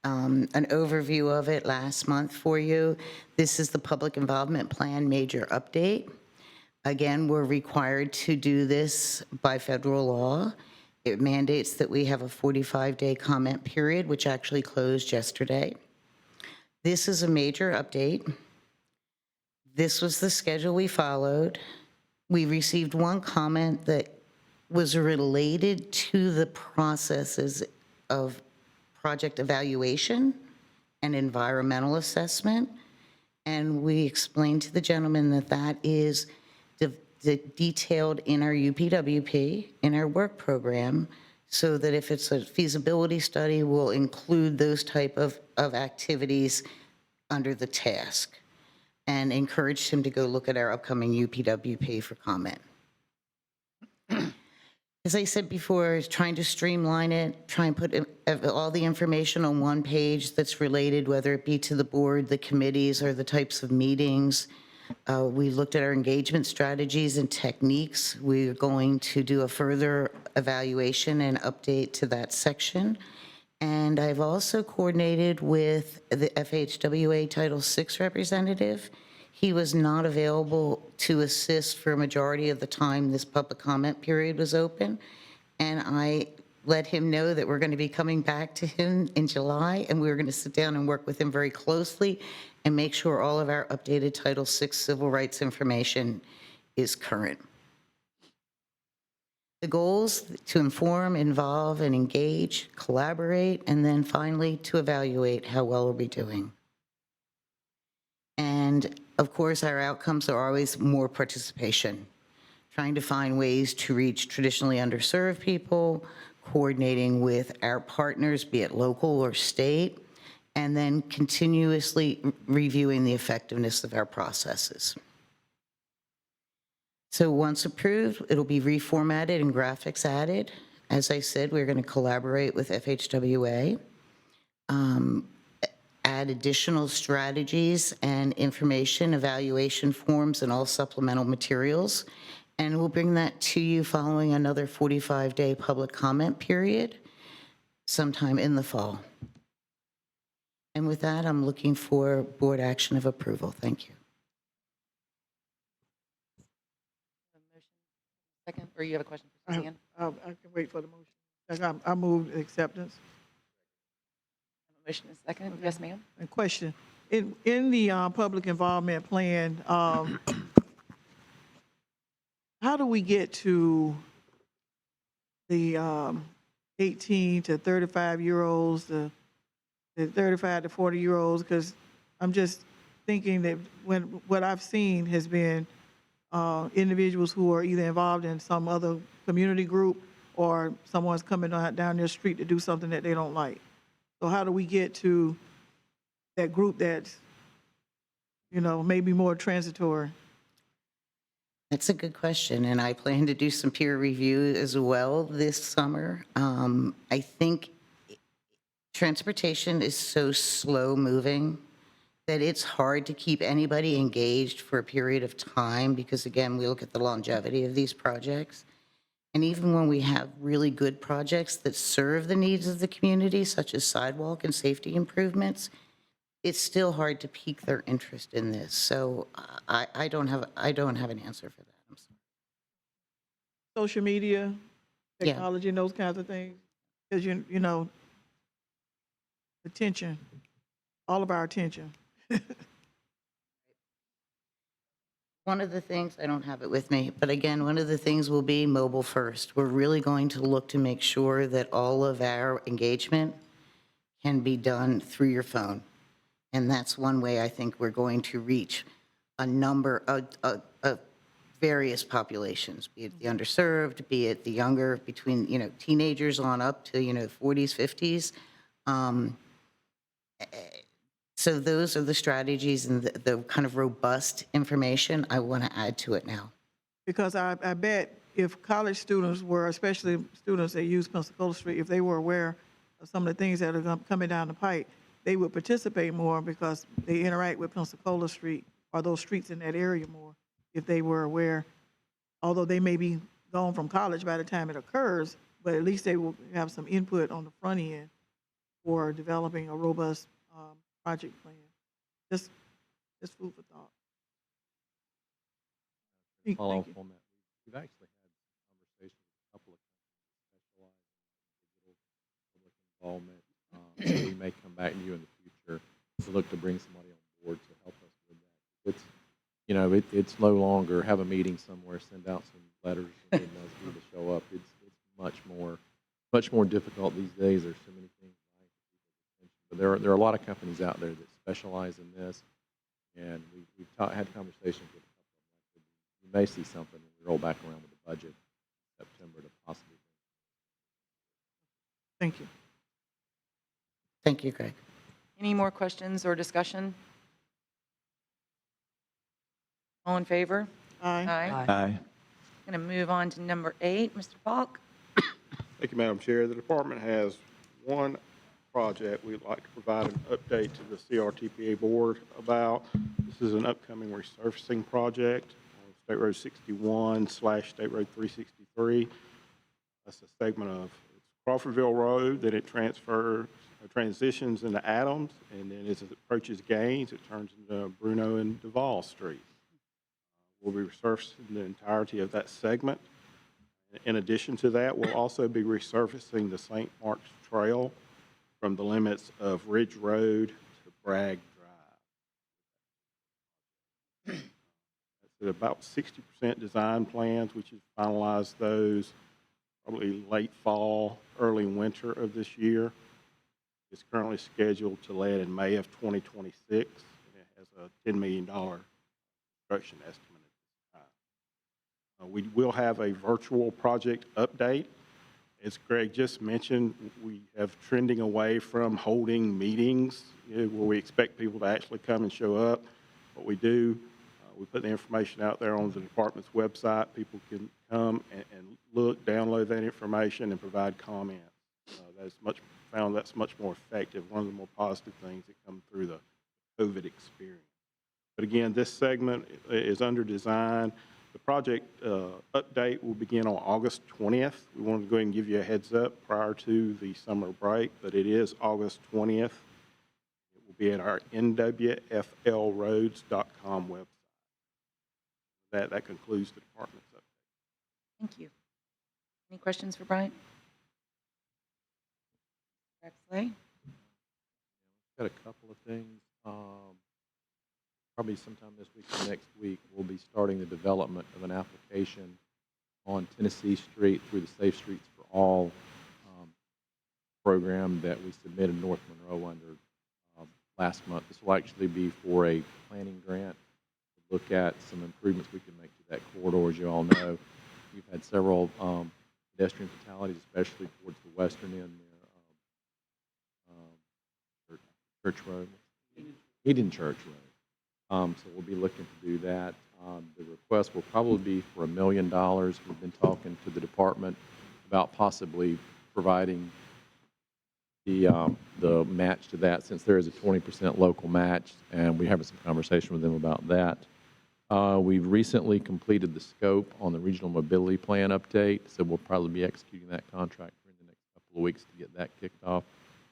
an overview of it last month for you. This is the Public Involvement Plan Major Update. Again, we're required to do this by federal law, It mandates that we have a 45-day comment period, which actually closed yesterday. This is a major update. This was the schedule we followed. We received one comment that was related to the processes of project evaluation and environmental assessment. And we explained to the gentleman that that is detailed in our UPWP, in our work program, so that if it's a feasibility study, we'll include those type of activities under the task, and encouraged him to go look at our upcoming UPWP for comment. As I said before, trying to streamline it, try and put all the information on one page that's related, whether it be to the board, the committees, or the types of meetings. We looked at our engagement strategies and techniques. We're going to do a further evaluation and update to that section. And I've also coordinated with the FHWA Title VI representative. He was not available to assist for a majority of the time this public comment period was open. And I let him know that we're going to be coming back to him in July, and we're going to sit down and work with him very closely and make sure all of our updated Title VI civil rights information is current. The goals to inform, involve, and engage, collaborate, and then finally to evaluate how well are we doing. And of course, our outcomes are always more participation, trying to find ways to reach traditionally underserved people, coordinating with our partners, be it local or state, and then continuously reviewing the effectiveness of our processes. So once approved, it'll be reformatted and graphics added. As I said, we're going to collaborate with FHWA, add additional strategies and information, evaluation forms, and all supplemental materials. And we'll bring that to you following another 45-day public comment period sometime in the fall. And with that, I'm looking for board action of approval. Thank you.
Second, or you have a question for
I
Suzanne?
can wait for the motion. Like, I moved acceptance.
Motion is second. Yes, ma'am.
And question, in the public involvement plan, how do we get to the 18 to 35-year-olds, the 35 to 40-year-olds? Because I'm just thinking that what I've seen has been individuals who are either involved in some other community group or someone's coming down their street to do something that they don't like. So how do we get to that group that's, maybe more transitory?
That's a good question, and I plan to do some peer review as well this summer. I think transportation is so slow-moving that it's hard to keep anybody engaged for a period of time because, again, we look at the longevity of these projects. And even when we have really good projects that serve the needs of the community, such as sidewalk and safety improvements, it's still hard to pique their interest in this. So I don't have an answer for that. I'm sorry.
Social media,
Yeah.
technology, and those kinds of things? Because, attention, all of our attention.
One of the things, I don't have it with me, but again, one of the things will be mobile first. We're really going to look to make sure that all of our engagement can be done through your phone. And that's one way I think we're going to reach a number of various populations, be it the underserved, be it the younger, between, teenagers on up to, 40s, 50s. So those are the strategies and the kind of robust information I want to add to it now.
Because I bet if college students were, especially students that use Pensacola Street, if they were aware of some of the things that are coming down the pike, they would participate more because they interact with Pensacola Street or those streets in that area more if they were aware. Although they may be gone from college by the time it occurs, but at least they will have some input on the front end for developing a robust project plan. Just food for thought.
Follow up
Thank you.
on that. We've actually had conversations with a couple of companies that specialize involvement. So we may come back to you in the future to look to bring somebody on board to help us with that. It's, you know, it's no longer have a meeting somewhere, send out some letters, and get those people to show up. It's much more difficult these days. There's so many things. But there are a lot of companies out there that specialize in this, and we've had conversations with a couple of them. You may see something when we roll back around with the budget in September to possibly.
Thank you.
Thank you, Greg.
Any more questions or discussion? All in favor?
Aye.
Aye.
Going to move on to number 8, Mr. Falk.
Thank you, Madam Chair. The department has one project we'd like to provide an update to the CRTPA board about. This is an upcoming resurfacing project on State Road 61/State Road 363. That's a segment of Crawfordville Road, then it transitions into Adams, and then as it approaches Gaines, it turns into Bruno and Duval Street. We'll be resurfacing the entirety of that segment. In addition to that, we'll also be resurfacing the St. Mark's Trail from the limits of Ridge Road to Bragg Drive. That's at about 60% design plans. We should finalize those probably late fall, early winter of this year. It's currently scheduled to land in May of 2026, and it has a $10 million construction estimate. We will have a virtual project update. As Greg just mentioned, we have trending away from holding meetings where we expect people to actually come and show up. What we do, we put the information out there on the department's website. People can come and look, download that information, and provide comments. That's much more effective. One of the more positive things that come through the COVID experience. But again, this segment is under design. The project update will begin on August 20th. We wanted to go ahead and give you a heads up prior to the summer break, but it is August 20th. It will be at our nwflroads.com website. That concludes the department's update.
Thank you. Any questions for Bryant? Slay?
Got a couple of things. Probably sometime this week or next week, we'll be starting the development of an application on Tennessee Street through the Safe Streets for All program that we submitted North Monroe under last month. This will actually be for a planning grant to look at some improvements we can make to that corridor. As you all know, we've had several pedestrian fatalities, especially towards the western end near Church Road, Eden Church Road. So we'll be looking to do that. The request will probably be for $1 million. We've been talking to the department about possibly providing the match to that, since there is a 20% local match, and we're having some conversation with them about that. We've recently completed the scope on the regional mobility plan update, so we'll probably be executing that contract in the next couple of weeks to get that kicked off.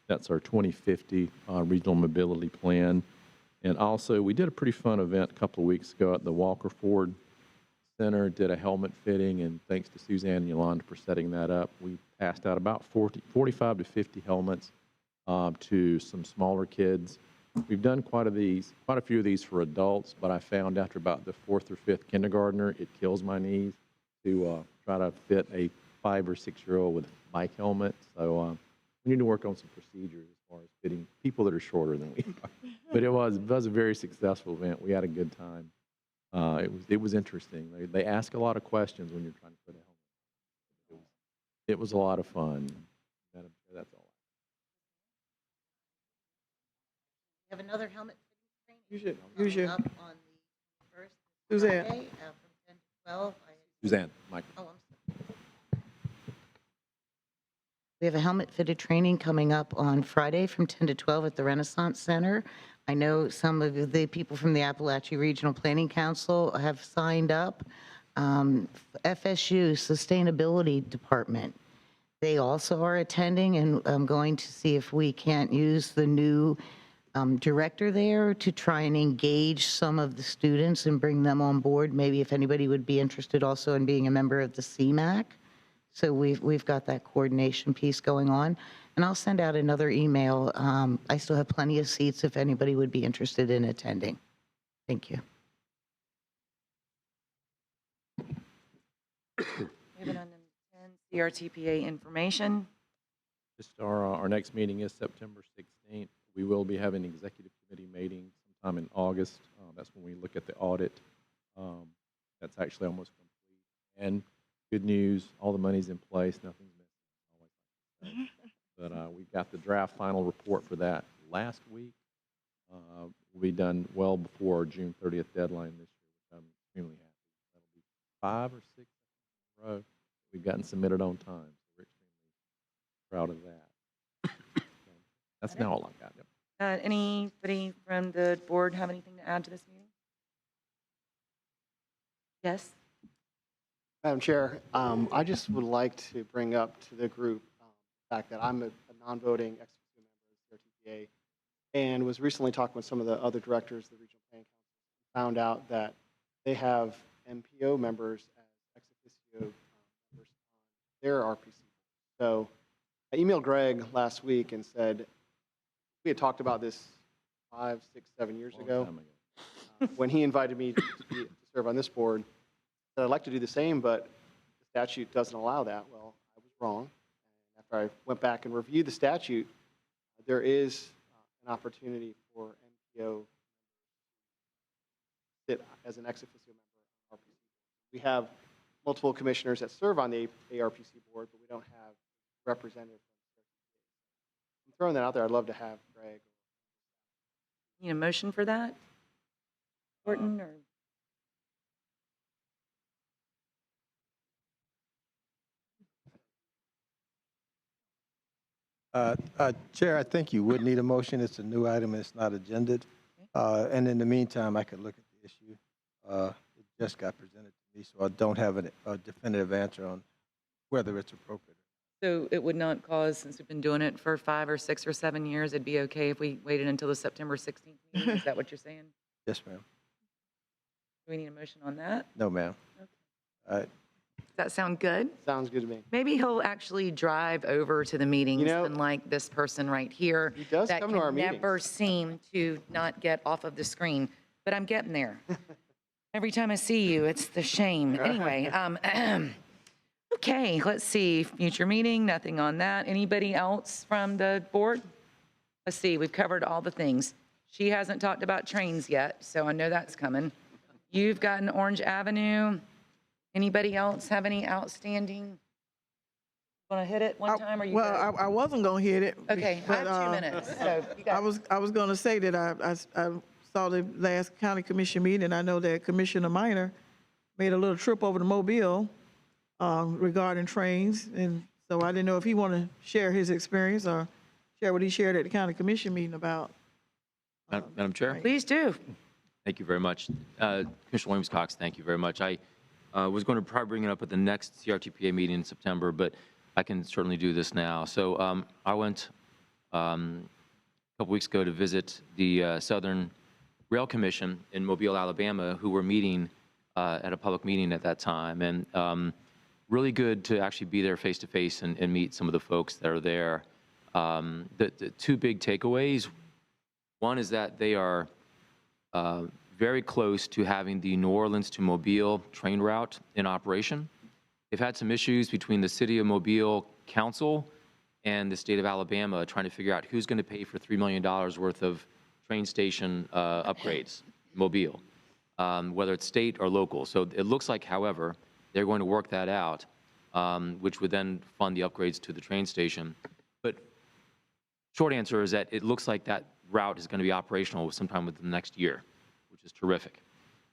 That's our 2050 regional mobility plan. And also, we did a pretty fun event a couple of weeks ago at the Walker Ford Center, did a helmet fitting, and thanks to Suzanne and Yolanda for setting that up. We passed out about 45 to 50 helmets to some smaller kids. We've done quite a few of these for adults, but I found after about the 4th or 5th kindergartner, it kills my knees to try to fit a 5 or 6-year-old with a bike helmet. So we need to work on some procedures as far as fitting people that are shorter than we are. But it was a very successful event. We had a good time. It was interesting. They ask a lot of questions when you're trying to put a helmet. It was a lot of fun. That's all.
We have another helmet training.
You should.
Coming up on the first
Suzanne.
Friday from 10 to 12.
Suzanne, Mike.
Oh, I'm sorry. We have a helmet fitted training coming up on Friday from 10 to 12 at the Renaissance Center. I know some of the people from the Appalachia Regional Planning Council have signed up. FSU Sustainability Department, they also are attending, and I'm going to see if we can't use the new director there to try and engage some of the students and bring them on board. Maybe if anybody would be interested also in being a member of the CMAC. So we've got that coordination piece going on. And I'll send out another email. I still have plenty of seats if anybody would be interested in attending. Thank you.
Moving on to 10, CRTPA information.
Just our next meeting is September 16th. We will be having an executive committee meeting sometime in August. That's when we look at the audit. That's actually almost complete. And good news, all the money's in place, nothing's missing. But we got the draft final report for that last week. We'll be done well before our June 30th deadline this year, which I'm extremely happy. That'll be 5 or 6 in a row we've gotten submitted on time. So we're extremely proud of that. So that's now all I've got. Yep.
Anybody from the board have anything to add to this meeting? Yes?
Madam Chair, I just would like to bring up to the group the fact that I'm a non-voting ex officio member of the CRTPA and was recently talking with some of the other directors of the Regional Planning Council, found out that they have MPO members as ex officio members on their RPC. So I emailed Greg last week and said, we had talked about this 5, 6, 7 years ago when he invited me to serve on this board. That I'd like to do the same, but the statute doesn't allow that. Well, I was wrong. And after I went back and reviewed the statute, there is an opportunity for MPO to sit as an ex officio member on RPC. We have multiple commissioners that serve on the ARPC board, but we don't have representatives from the CRTPA. I'm throwing that out there. I'd love to have Greg.
Need a motion for that? Horton or?
Chair, I think you would need a motion. It's a new item. It's not agended. And in the meantime, I could look at the issue. It just got presented to me, so I don't have a definitive answer on whether it's appropriate.
So it would not cause, since we've been doing it for 5 or 6 or 7 years, it'd be okay if we waited until the September 16th meeting? Is that what you're saying?
Yes, ma'am.
Do we need a motion on that?
No, ma'am.
Okay.
All right.
Does that sound good?
Sounds good to me.
Maybe he'll actually drive over to the meetings, unlike this person right here.
He does
that
come to our
can
meetings.
never seem to not get off of the screen, but I'm getting there. Every time I see you, it's the shame. Anyway, okay, let's see. Future meeting, nothing on that. Anybody else from the board? Let's see, we've covered all the things. She hasn't talked about trains yet, so I know that's coming. You've got an Orange Avenue. Anybody else have any outstanding? Want to hit it one time, or you good?
I wasn't going to hit it.
Okay, I
but,
have 2 minutes, so you got
I was going to say that I saw the last county commission meeting, and I know that Commissioner Minor made a little trip over to Mobile regarding trains, and so I didn't know if he wanted to share his experience or share what he shared at the county commission meeting about.
Madam Chair?
Please do.
Thank you very much. Commissioner Williams-Cox, thank you very much. I was going to probably bring it up at the next CRTPA meeting in September, but I can certainly do this now. So I went a couple weeks ago to visit the Southern Rail Commission in Mobile, Alabama, who were meeting at a public meeting at that time. And really good to actually be there face-to-face and meet some of the folks that are there. The 2 big takeaways, one is that they are very close to having the New Orleans to Mobile train route in operation. They've had some issues between the City of Mobile Council and the state of Alabama trying to figure out who's going to pay for $3 million worth of train station upgrades, Mobile, whether it's state or local. So it looks like, however, they're going to work that out, which would then fund the upgrades to the train station. But short answer is that it looks like that route is going to be operational sometime within the next year, which is terrific.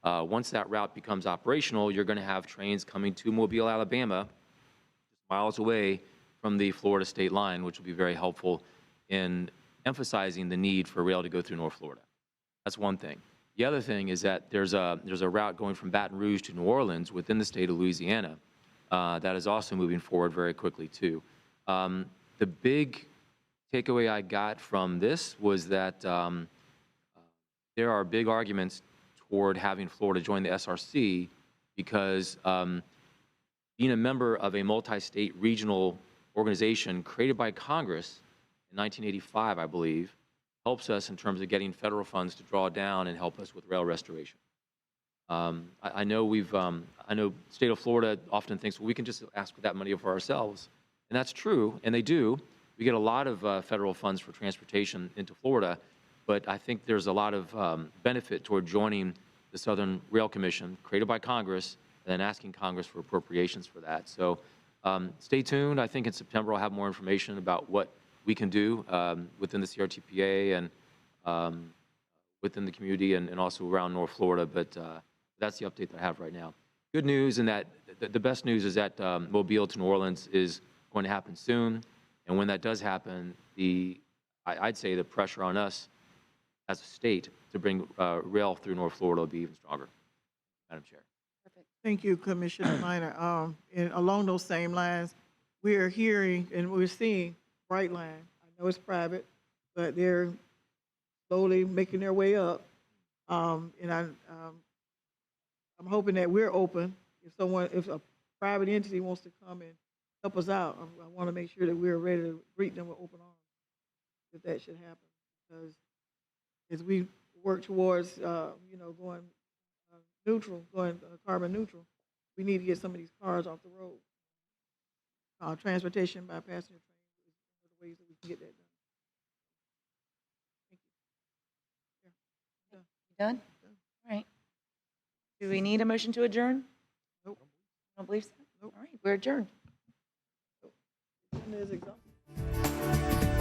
Once that route becomes operational, you're going to have trains coming to Mobile, Alabama, just miles away from the Florida state line, which will be very helpful in emphasizing the need for rail to go through North Florida. That's one thing. The other thing is that there's a route going from Baton Rouge to New Orleans within the state of Louisiana that is also moving forward very quickly too. The big takeaway I got from this was that there are big arguments toward having Florida join the SRC because being a member of a multi-state regional organization created by Congress in 1985, I believe, helps us in terms of getting federal funds to draw down and help us with rail restoration. I know I know state of Florida often thinks, well, we can just ask for that money for ourselves. And that's true, and they do. We get a lot of federal funds for transportation into Florida, but I think there's a lot of benefit toward joining the Southern Rail Commission, created by Congress, and then asking Congress for appropriations for that. So stay tuned. I think in September I'll have more information about what we can do within the CRTPA and within the community and also around North Florida, but that's the update that I have right now. Good news in that the best news is that Mobile to New Orleans is going to happen soon, and when that does happen, I'd say the pressure on us as a state to bring rail through North Florida will be even stronger. Madam Chair.
Thank you, Commissioner Minor. And along those same lines, we are hearing and we're seeing Brightline. I know it's private, but they're slowly making their way up. And I'm hoping that we're open. If a private entity wants to come and help us out, I want to make sure that we're ready to greet them with open arms if that should happen. Because as we work towards, going neutral, going carbon neutral, we need to get some of these cars off the road. Transportation by passenger train is one of the ways that we can get that done. Thank you.
Done? All right. Do we need a motion to adjourn?
Nope.
I don't believe so.
Nope.
All right, we're adjourned.
Agenda is exhausted.